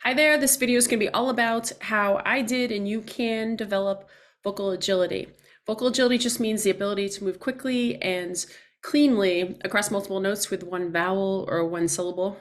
Hi there, this video is going to be all about how I did and you can develop vocal agility. Vocal agility just means the ability to move quickly and cleanly across multiple notes with one vowel or one syllable.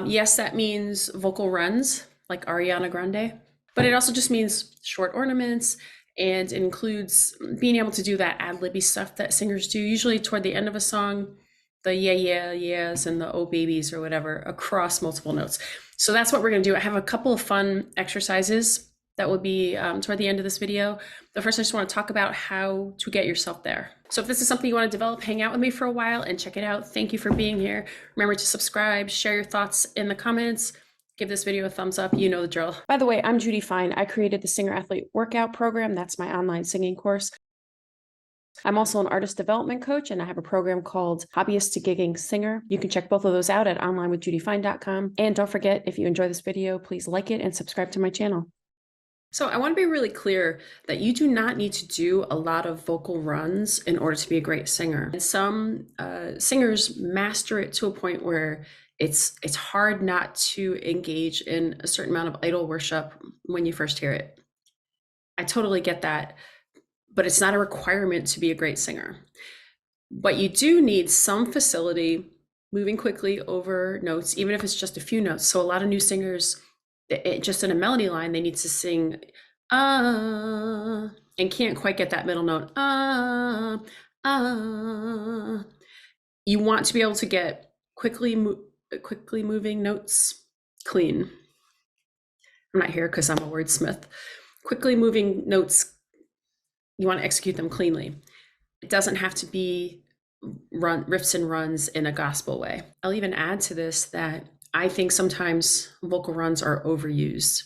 Yes, that means vocal runs like Ariana Grande, but it also just means short ornaments and includes being able to do that ad-libby stuff that singers do, usually toward the end of a song, the yeah, yeah, yeahs and the oh babies or whatever across multiple notes. So that's what we're going to do. I have a couple of fun exercises that will be toward the end of this video. But first, I just want to talk about how to get yourself there. So if this is something you want to develop, hang out with me for a while and check it out. Thank you for being here. Remember to subscribe, share your thoughts in the comments, give this video a thumbs up. You know the drill. By the way, I'm Judy Fine. I created the Singer Athlete Workout Program. That's my online singing course. I'm also an artist development coach, and I have a program called Hobbyist to Gigging Singer. You can check both of those out at onlinewithjudyfine.com. And don't forget, if you enjoy this video, please like it and subscribe to my channel. So I want to be really clear that you do not need to do a lot of vocal runs in order to be a great singer. And some singers master it to a point where it's hard not to engage in a certain amount of idol worship when you first hear it. I totally get that, but it's not a requirement to be a great singer. But you do need some facility moving quickly over notes, even if it's just a few notes. So a lot of new singers, just in a melody line, they need to sing and can't quite get that middle note You want to be able to get quickly moving notes clean. I'm not here because I'm a wordsmith. Quickly moving notes, you want to execute them cleanly. It doesn't have to be riffs and runs in a gospel way. I'll even add to this that I think sometimes vocal runs are overused.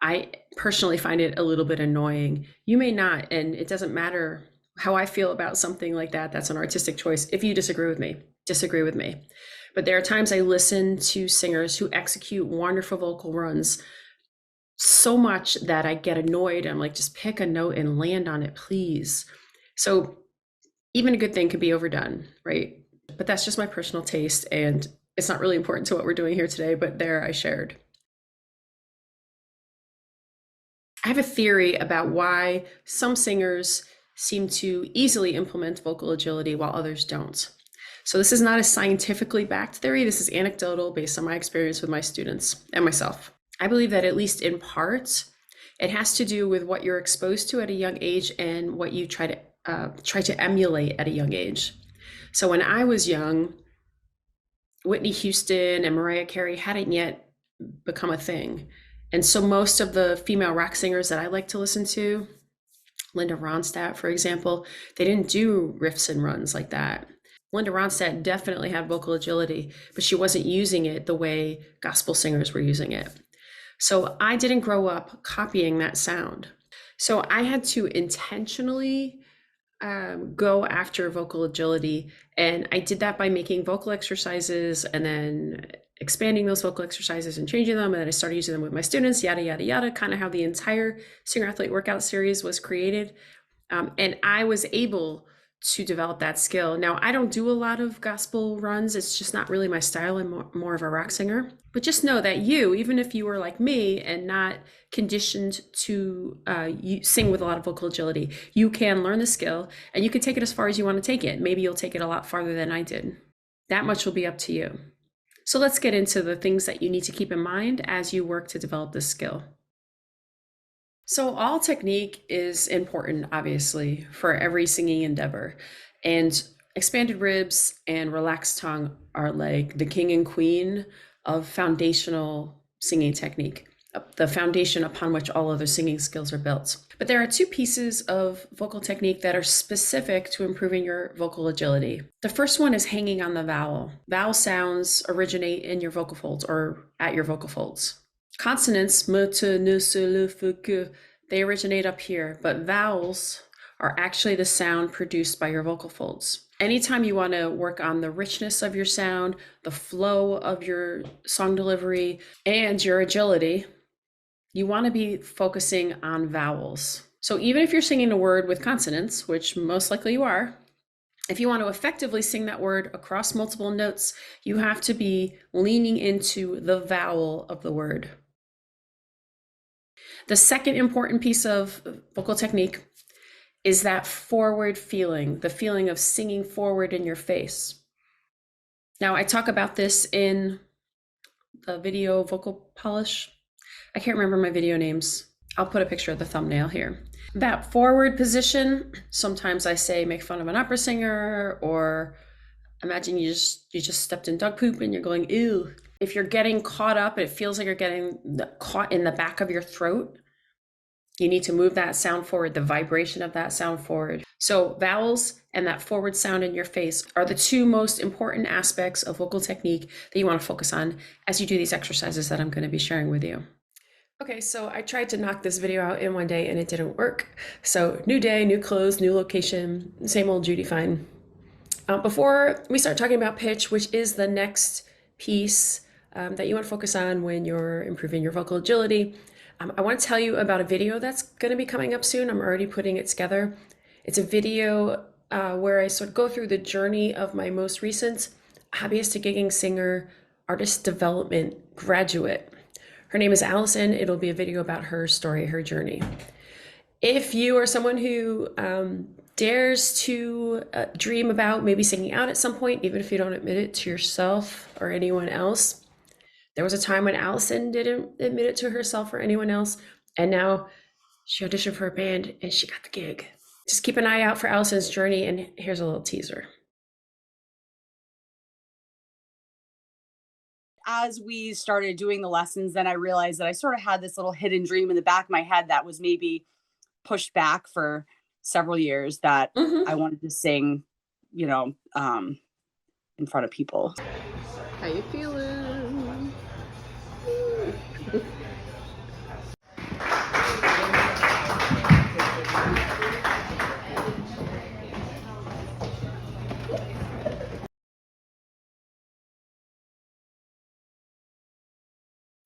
I personally find it a little bit annoying. You may not, and it doesn't matter how I feel about something like that. That's an artistic choice. If you disagree with me, disagree with me. But there are times I listen to singers who execute wonderful vocal runs so much that I get annoyed. I'm like, just pick a note and land on it, please. So even a good thing can be overdone, right? But that's just my personal taste, and it's not really important to what we're doing here today, but there I shared. I have a theory about why some singers seem to easily implement vocal agility while others don't. So this is not a scientifically backed theory. This is anecdotal based on my experience with my students and myself. I believe that at least in part, it has to do with what you're exposed to at a young age and what you try to emulate at a young age. So when I was young, Whitney Houston and Mariah Carey hadn't yet become a thing. And so most of the female rock singers that I like to listen to, Linda Ronstadt, for example, they didn't do riffs and runs like that. Linda Ronstadt definitely had vocal agility, but she wasn't using it the way gospel singers were using it. So I didn't grow up copying that sound. So I had to intentionally go after vocal agility. And I did that by making vocal exercises and then expanding those vocal exercises and changing them. And then I started using them with my students, yada, yada, yada, kind of how the entire Singer Athlete Workout Series was created. And I was able to develop that skill. Now, I don't do a lot of gospel runs. It's just not really my style. I'm more of a rock singer. But just know that you, even if you were like me and not conditioned to sing with a lot of vocal agility, you can learn the skill and you can take it as far as you want to take it. Maybe you'll take it a lot farther than I did. That much will be up to you. So let's get into the things that you need to keep in mind as you work to develop this skill. So all technique is important, obviously, for every singing endeavor. And expanded ribs and relaxed tongue are like the king and queen of foundational singing technique, the foundation upon which all other singing skills are built. But there are two pieces of vocal technique that are specific to improving your vocal agility. The first one is hanging on the vowel. Vowel sounds originate in your vocal folds or at your vocal folds. Consonants, m, t, n, s, l, f, k, they originate up here, but vowels are actually the sound produced by your vocal folds. Anytime you want to work on the richness of your sound, the flow of your song delivery, and your agility, you want to be focusing on vowels. So even if you're singing a word with consonants, which most likely you are, if you want to effectively sing that word across multiple notes, you have to be leaning into the vowel of the word. The second important piece of vocal technique is that forward feeling, the feeling of singing forward in your face. Now, I talk about this in the video vocal polish. I can't remember my video names. I'll put a picture of the thumbnail here. That forward position, sometimes I say make fun of an opera singer, or imagine you just stepped in dog poop and you're going, ew. If you're getting caught up, it feels like you're getting caught in the back of your throat. You need to move that sound forward, the vibration of that sound forward. So vowels and that forward sound in your face are the two most important aspects of vocal technique that you want to focus on as you do these exercises that I'm going to be sharing with you. Okay, so I tried to knock this video out in one day and it didn't work. So new day, new clothes, new location, same old Judy Fine. Before we start talking about pitch, which is the next piece that you want to focus on when you're improving your vocal agility, I want to tell you about a video that's going to be coming up soon. I'm already putting it together. It's a video where I sort of go through the journey of my most recent hobbyist to gigging singer, artist development graduate. Her name is Allison. It'll be a video about her story, her journey. If you are someone who dares to dream about maybe singing out at some point, even if you don't admit it to yourself or anyone else, there was a time when Allison didn't admit it to herself or anyone else, and now she auditioned for a band and she got the gig. Just keep an eye out for Allison's journey, and here's a little teaser. As we started doing the lessons, then I realized that I sort of had this little hidden dream in the back of my head that was maybe pushed back for several years, that I wanted to sing, you know, in front of people. How you feeling?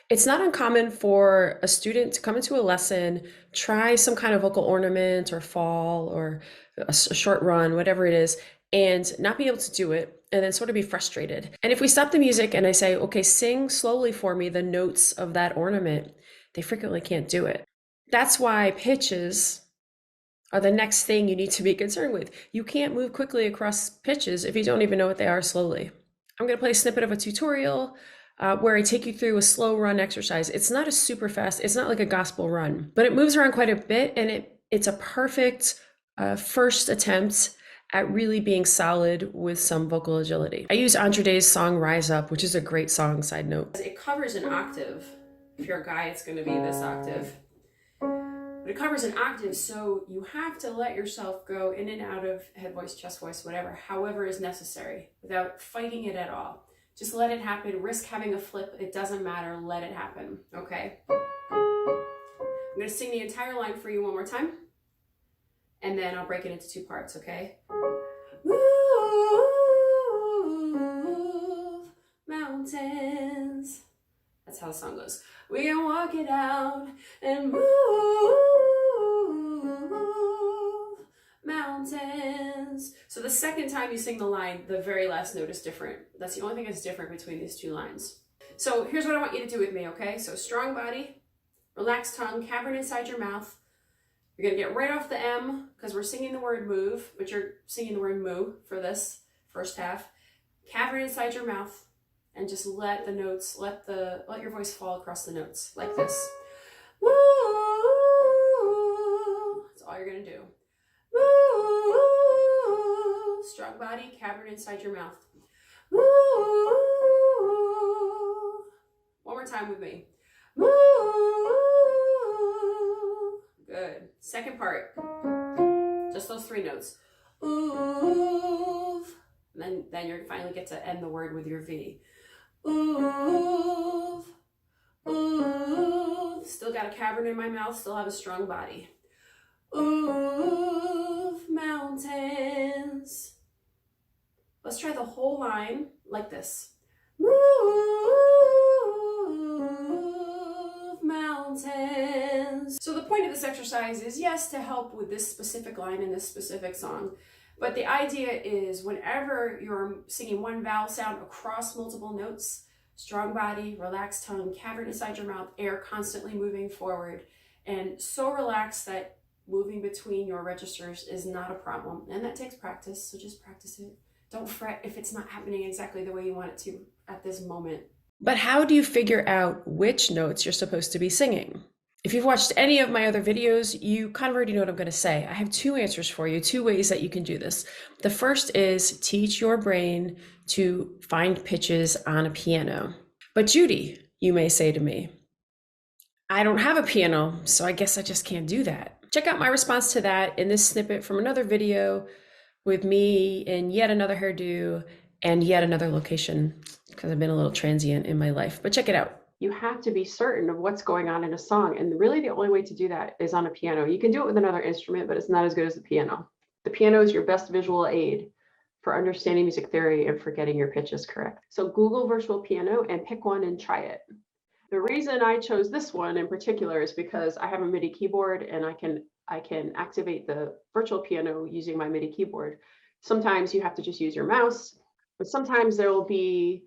It's not uncommon for a student to come into a lesson, try some kind of vocal ornament or fall or a short run, whatever it is, and not be able to do it, and then sort of be frustrated. And if we stop the music and I say, okay, sing slowly for me the notes of that ornament, they frequently can't do it. That's why pitches are the next thing you need to be concerned with. You can't move quickly across pitches if you don't even know what they are slowly. I'm going to play a snippet of a tutorial where I take you through a slow run exercise. It's not a super fast, it's not like a gospel run, but it moves around quite a bit, and it's a perfect first attempt at really being solid with some vocal agility. I use Andra Day's song Rise Up, which is a great song, side note. It covers an octave. If you're a guy, it's going to be this octave. But it covers an octave, so you have to let yourself go in and out of head voice, chest voice, whatever, however is necessary, without fighting it at all. Just let it happen. Risk having a flip. It doesn't matter. Let it happen. Okay? I'm going to sing the entire line for you one more time. And then I'll break it into two parts, okay? Move mountains. That's how the song goes. We can walk it out and move mountains. So the second time you sing the line, the very last note is different. That's the only thing that's different between these two lines. So here's what I want you to do with me, okay? So strong body, relaxed tongue, cavern inside your mouth. You're gonna get right off the M because we're singing the word move, but you're singing the word moo for this first half. Cavern inside your mouth and just let the notes, let your voice fall across the notes like this. Woo! That's all you're gonna do. Woo! Strong body, cavern inside your mouth. Woo! One more time with me. Woo! Good. Second part. Just those three notes. Ooh. And then you finally get to end the word with your V. Ooh. Ooh. Still got a cavern in my mouth, still have a strong body. Ooh. Mountains. Let's try the whole line like this. Move mountains. So the point of this exercise is, yes, to help with this specific line in this specific song, but the idea is whenever you're singing one vowel sound across multiple notes, strong body, relaxed tongue, cavern inside your mouth, air constantly moving forward, and so relaxed that moving between your registers is not a problem. And that takes practice, so just practice it. Don't fret if it's not happening exactly the way you want it to at this moment. But how do you figure out which notes you're supposed to be singing? If you've watched any of my other videos, you kind of already know what I'm going to say. I have two answers for you, two ways that you can do this. The first is teach your brain to find pitches on a piano. But Judy, you may say to me, I don't have a piano, so I guess I just can't do that. Check out my response to that in this snippet from another video with me in yet another hairdo and yet another location, because I've been a little transient in my life, but check it out. You have to be certain of what's going on in a song. And really the only way to do that is on a piano. You can do it with another instrument, but it's not as good as the piano. The piano is your best visual aid for understanding music theory and for getting your pitches correct. So Google virtual piano and pick one and try it. The reason I chose this one in particular is because I have a MIDI keyboard and I can activate the virtual piano using my MIDI keyboard. Sometimes you have to just use your mouse, but sometimes there will be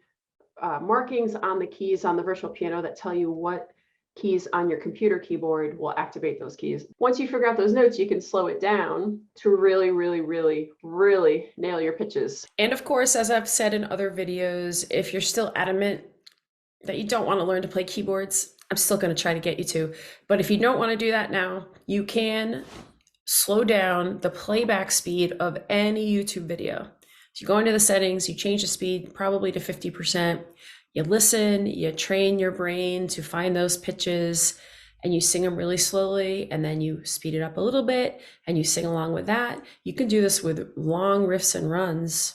markings on the keys on the virtual piano that tell you what keys on your computer keyboard will activate those keys. Once you figure out those notes, you can slow it down to really, really, really, really nail your pitches. And of course, as I've said in other videos, if you're still adamant that you don't want to learn to play keyboards, I'm still going to try to get you to. But if you don't want to do that now, you can slow down the playback speed of any YouTube video. So you go into the settings, you change the speed probably to 50%. You listen, you train your brain to find those pitches, and you sing them really slowly, and then you speed it up a little bit and you sing along with that. You can do this with long riffs and runs.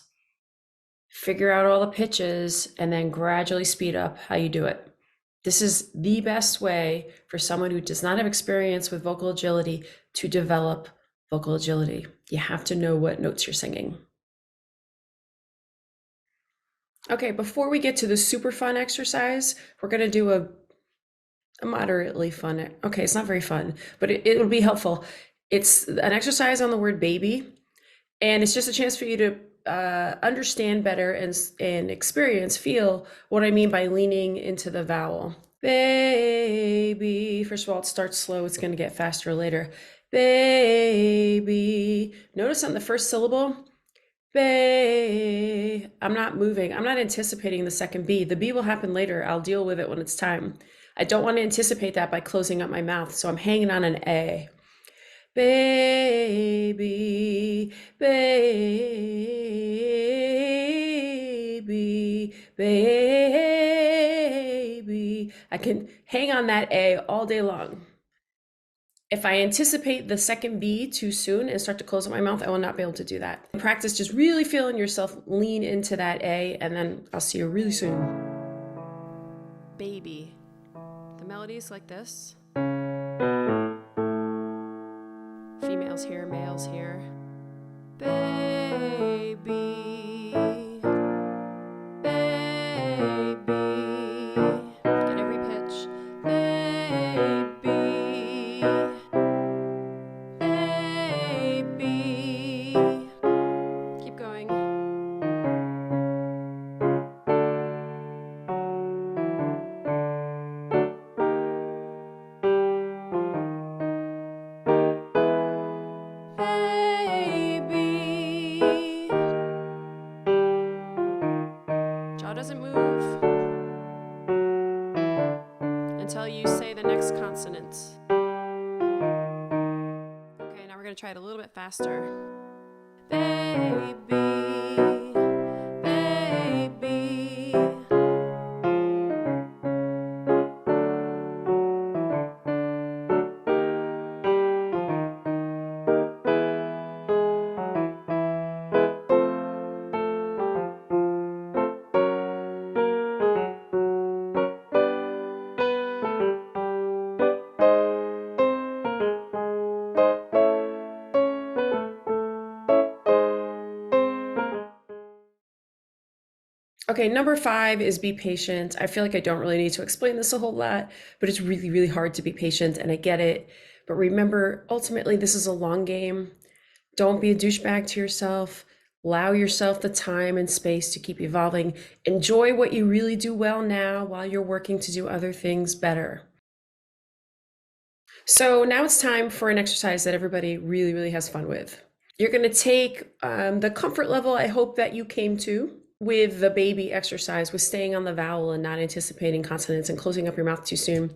Figure out all the pitches and then gradually speed up how you do it. This is the best way for someone who does not have experience with vocal agility to develop vocal agility. You have to know what notes you're singing. Okay, before we get to the super fun exercise, we're going to do a moderately fun. Okay, it's not very fun, but it'll be helpful. It's an exercise on the word baby, and it's just a chance for you to understand better and experience, feel what I mean by leaning into the vowel. Baby. First of all, it starts slow. It's going to get faster later. Baby. Notice on the first syllable, bae. I'm not moving. I'm not anticipating the second B. The B will happen later. I'll deal with it when it's time. I don't want to anticipate that by closing up my mouth. So I'm hanging on an A. Baby, baby, baby. I can hang on that A all day long. If I anticipate the second B too soon and start to close up my mouth, I will not be able to do that. Practice just really feeling yourself lean into that A, and then I'll see you really soon. Baby. The melody is like this. Females here, males here. Baby, baby. Get every pitch. Baby, baby. Keep going. Doesn't move until you say the next consonant. Okay, now we're going to try it a little bit faster. Baby, baby. Okay, number 5 is be patient. I feel like I don't really need to explain this a whole lot, but it's really, really hard to be patient, and I get it. But remember, ultimately, this is a long game. Don't be a douchebag to yourself. Allow yourself the time and space to keep evolving. Enjoy what you really do well now while you're working to do other things better. So now it's time for an exercise that everybody really, really has fun with. You're going to take the comfort level I hope that you came to with the baby exercise, with staying on the vowel and not anticipating consonants and closing up your mouth too soon.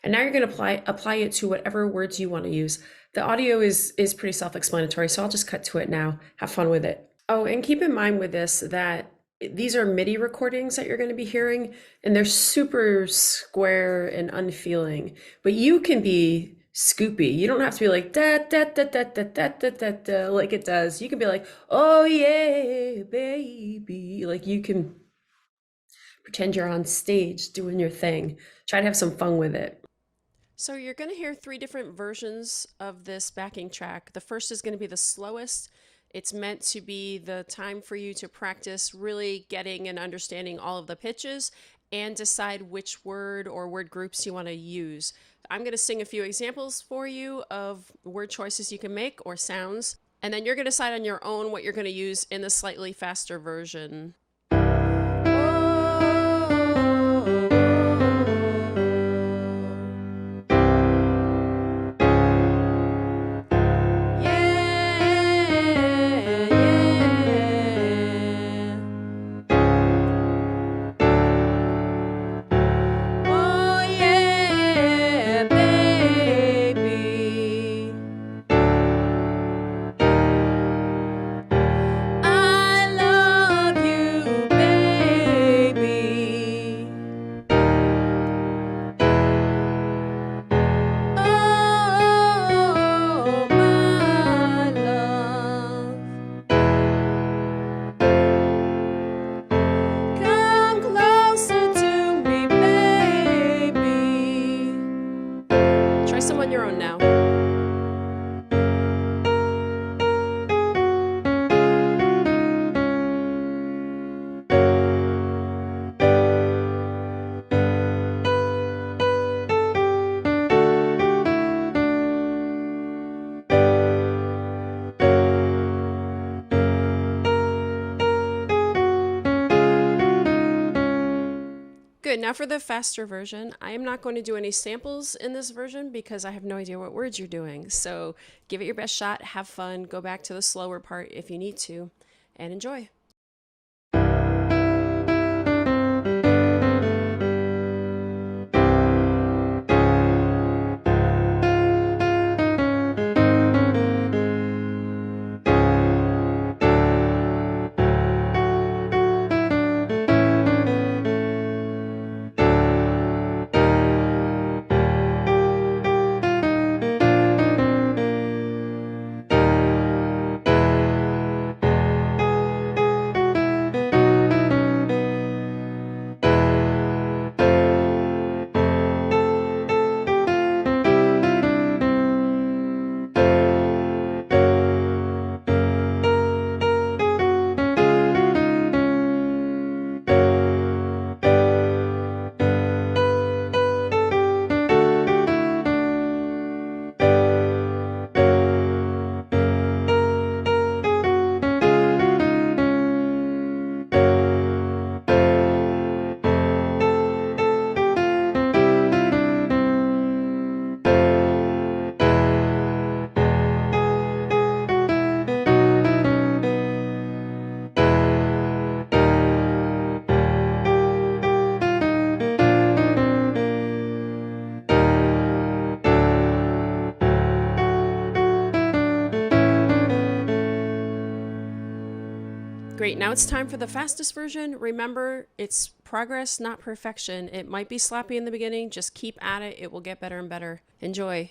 And now you're going to apply it to whatever words you want to use. The audio is pretty self-explanatory, so I'll just cut to it now. Have fun with it. Oh, and keep in mind with this that these are MIDI recordings that you're going to be hearing, and they're super square and unfeeling. But you can be scoopy. You don't have to be like da da da da da da da da da like it does. You can be like, oh yeah, baby. Like you can pretend you're on stage doing your thing. Try to have some fun with it. So you're going to hear 3 different versions of this backing track. The first is going to be the slowest. It's meant to be the time for you to practice really getting and understanding all of the pitches and decide which word or word groups you want to use. I'm going to sing a few examples for you of word choices you can make or sounds, and then you're going to decide on your own what you're going to use in the slightly faster version. Some on your own now. Good. Now for the faster version, I am not going to do any samples in this version because I have no idea what words you're doing. So give it your best shot, have fun, go back to the slower part if you need to, and enjoy. Great, now it's time for the fastest version. Remember, it's progress, not perfection. It might be sloppy in the beginning, just keep at it. It will get better and better. Enjoy.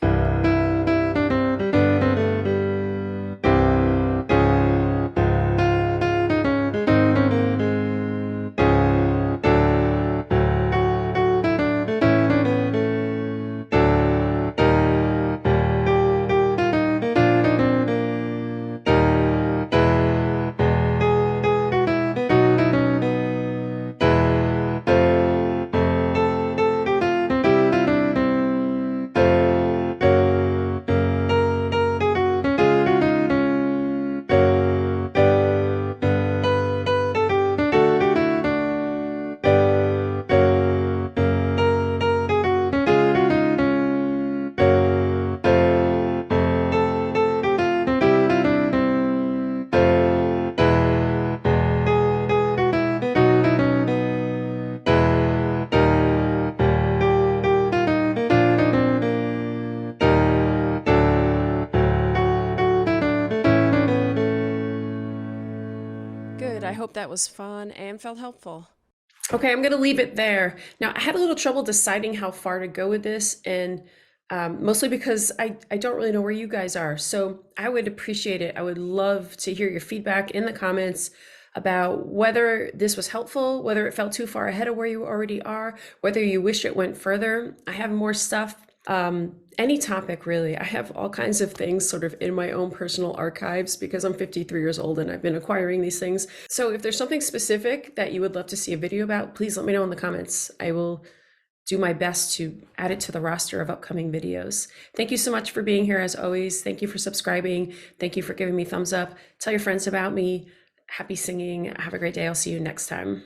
hope that was fun and felt helpful. Okay, I'm going to leave it there. Now, I had a little trouble deciding how far to go with this, and mostly because I don't really know where you guys are. So I would appreciate it. I would love to hear your feedback in the comments about whether this was helpful, whether it felt too far ahead of where you already are, whether you wish it went further. I have more stuff. Any topic really. I have all kinds of things sort of in my own personal archives because I'm 53 years old and I've been acquiring these things. So if there's something specific that you would love to see a video about, please let me know in the comments. I will do my best to add it to the roster of upcoming videos. Thank you so much for being here as always. Thank you for subscribing. Thank you for giving me thumbs up. Tell your friends about me. Happy singing. Have a great day. I'll see you next time.